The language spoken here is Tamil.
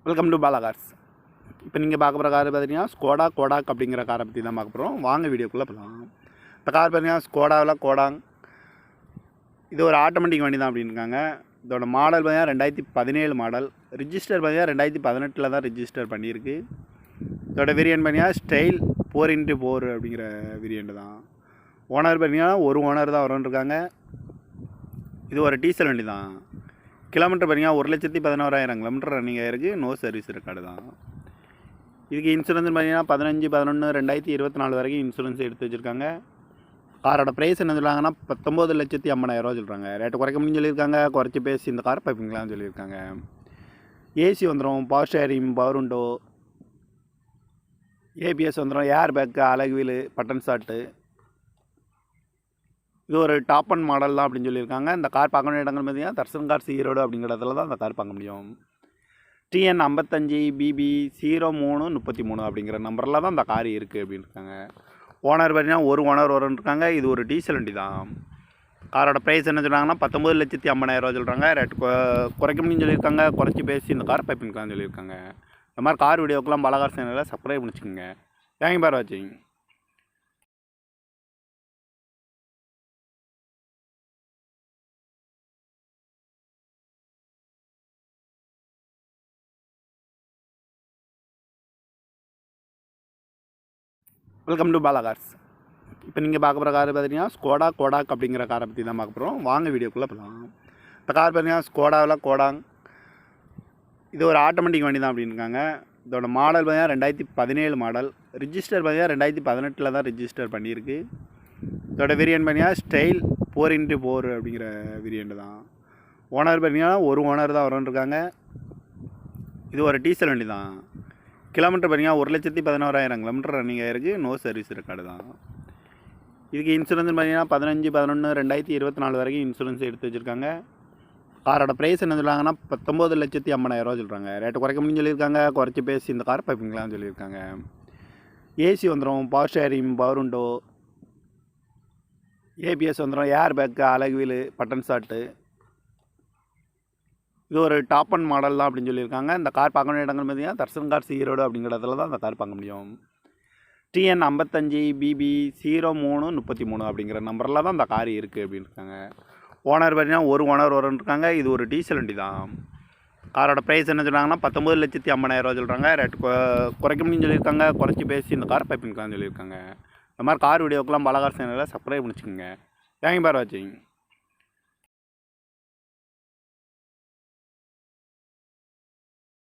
Welcome to Bala cars. இப்போ நீங்கள் பார்க்க போகிற கார் பார்த்தீங்கன்னா ஸ்கோடா கோடாக் அப்படிங்கிற காரை பற்றி தான் பார்க்க போகிறோம். வாங்க வீடியோக்குள்ளே போகலாம். இந்த கார் பார்த்தீங்கன்னா ஸ்கோடாவில் கோடாங். இது ஒரு ஆட்டோமேட்டிக் வண்டி தான் அப்படின்னுருக்காங்க. இதோட மாடல் பார்த்தீங்கன்னா 2017 மாடல். ரிஜிஸ்டர் பார்த்தீங்கன்னா 2018 தான் ரிஜிஸ்டர் பண்ணியிருக்கு. இதோட வேரியன்ட் பார்த்தீங்கன்னா ஸ்டைல் 4x4 அப்படிங்கிற வேரியண்ட் தான். ஓனர் பார்த்தீங்கன்னா ஒரு ஓனர் தான் வரும்ன்ருக்காங்க. இது ஒரு டீசல் வண்டி தான். கிலோமீட்டர் பார்த்தீங்கன்னா 1,11,000 கிலோமீட்டர் ரன்னிங் ஆகிருக்கு. நோ சர்வீஸ் ரெக்கார்டு தான். இதுக்கு இன்சூரன்ஸ் பார்த்தீங்கன்னா 15/11/2024 வரைக்கும் இன்சூரன்ஸ் எடுத்து வச்சுருக்காங்க. காரோட ப்ரைஸ் என்ன சொல்கிறாங்கன்னா 19,50,000 சொல்கிறாங்க. ரேட்டு குறைக்க முடியும்னு சொல்லியிருக்காங்க. குறைச்சி பேசி இந்த கார் பைப்பிங்களான்னு சொல்லியிருக்காங்க. ஏசி வந்துடும், power sharing, power window, ABS வந்துடும், ஏர் பேக்கு, அலகு வீலு, பட்டன் ஷாட்டு. இது ஒரு டாப் அண்ட் மாடல் தான் அப்படின்னு சொல்லியிருக்காங்க. இந்த கார் பார்க்க வேண்டிய இடங்கள் பார்த்தீங்கன்னா தர்சன் கார்ஸ் ஈரோடு அப்படிங்கிற இடத்துல தான் இந்த கார் பார்க்க முடியும். TN 55 BB 0333 அப்படிங்கிற நம்பரில் தான் இந்த கார் இருக்குது அப்படின்னு இருக்காங்க. ஓனர் பார்த்தீங்கன்னா ஒரு ஓனர் வரும்ன்ருக்காங்க. இது ஒரு டீசல் வண்டி தான். காரோட ப்ரைஸ் என்ன சொல்கிறாங்கன்னா 19,50,000 சொல்கிறாங்க. ரேட்டு குறைக்க முடியும்னு சொல்லியிருக்காங்க. குறைச்சி பேசி இந்த கார் பைப்பிங்களான்னு சொல்லியிருக்காங்க. இந்த மாதிரி கார் வீடியோக்கெல்லாம் பாலா கார்ஸ் சேனலில் சப்ஸ்கிரைப் பண்ணிச்சுக்கோங்க. தேங்க்யூ ஃபார் வாட்சிங். Welcome to Bala cars. இப்போ நீங்கள் பார்க்க போகிற கார் பார்த்தீங்கன்னா ஸ்கோடா கோடாக் அப்படிங்கிற காரை பற்றி தான் பார்க்க போகிறோம். வாங்க வீடியோக்குள்ளே போகலாம். இந்த கார் பார்த்தீங்கன்னா ஸ்கோடாவில் கோடாங். இது ஒரு ஆட்டோமேட்டிக் வண்டி தான் அப்படின்னுருக்காங்க. இதோட மாடல் பார்த்தீங்கன்னா 2017 மாடல். ரிஜிஸ்டர் பார்த்தீங்கன்னா 2018 தான் ரிஜிஸ்டர் பண்ணியிருக்கு. இதோட வேரியன்ட் பார்த்தீங்கன்னா ஸ்டைல் 4x4 அப்படிங்கிற வேரியண்ட் தான். ஓனர் பார்த்தீங்கன்னா ஒரு ஓனர் தான் வரும்ன்ருக்காங்க. இது ஒரு டீசல் வண்டி தான். கிலோமீட்டர் பார்த்தீங்கன்னா 1,11,000 கிலோமீட்டர் ரன்னிங் ஆகிருக்கு. நோ சர்வீஸ் ரெக்கார்டு தான். இதுக்கு இன்சூரன்ஸ் பார்த்தீங்கன்னா 15/11/2024 வரைக்கும் இன்சூரன்ஸ் எடுத்து வச்சுருக்காங்க. காரோட ப்ரைஸ் என்ன சொல்கிறாங்கன்னா 19,50,000 சொல்கிறாங்க. ரேட்டு குறைக்க முடியும்னு சொல்லியிருக்காங்க. குறைச்சி பேசி இந்த கார் பைப்பிங்களான்னு சொல்லியிருக்காங்க. ஏசி வந்துடும், power sharing, power window, ABS வந்துடும், ஏர் பேக்கு, அலகு வீலு, பட்டன் ஷாட்டு. இது ஒரு டாப் அண்ட் மாடல் தான் அப்படின்னு சொல்லியிருக்காங்க. இந்த கார் பார்க்க வேண்டிய இடங்கள் பார்த்தீங்கன்னா தர்சன் கார்ஸ் ஈரோடு அப்படிங்கிற இடத்துல தான் இந்த கார் பார்க்க முடியும். TN 55 BB 0333 அப்படிங்கிற நம்பரில் தான் இந்த கார் இருக்குது அப்படின்னு இருக்காங்க. ஓனர் பார்த்தீங்கன்னா ஒரு ஓனர் வரும்ன்ருக்காங்க. இது ஒரு டீசல் வண்டி தான். காரோட ப்ரைஸ் என்ன சொல்கிறாங்கன்னா 19,50,000 சொல்கிறாங்க. ரேட்டு குறைக்க முடியும்னு சொல்லியிருக்காங்க. குறைச்சி பேசி இந்த கார் பைப்பிங்களான்னு சொல்லியிருக்காங்க. இந்த மாதிரி கார் வீடியோக்கெல்லாம் பாலா கார்ஸ் சேனலில் சப்ஸ்கிரைப் பண்ணிச்சுக்கோங்க. தேங்க்யூ ஃபார் வாட்சிங்.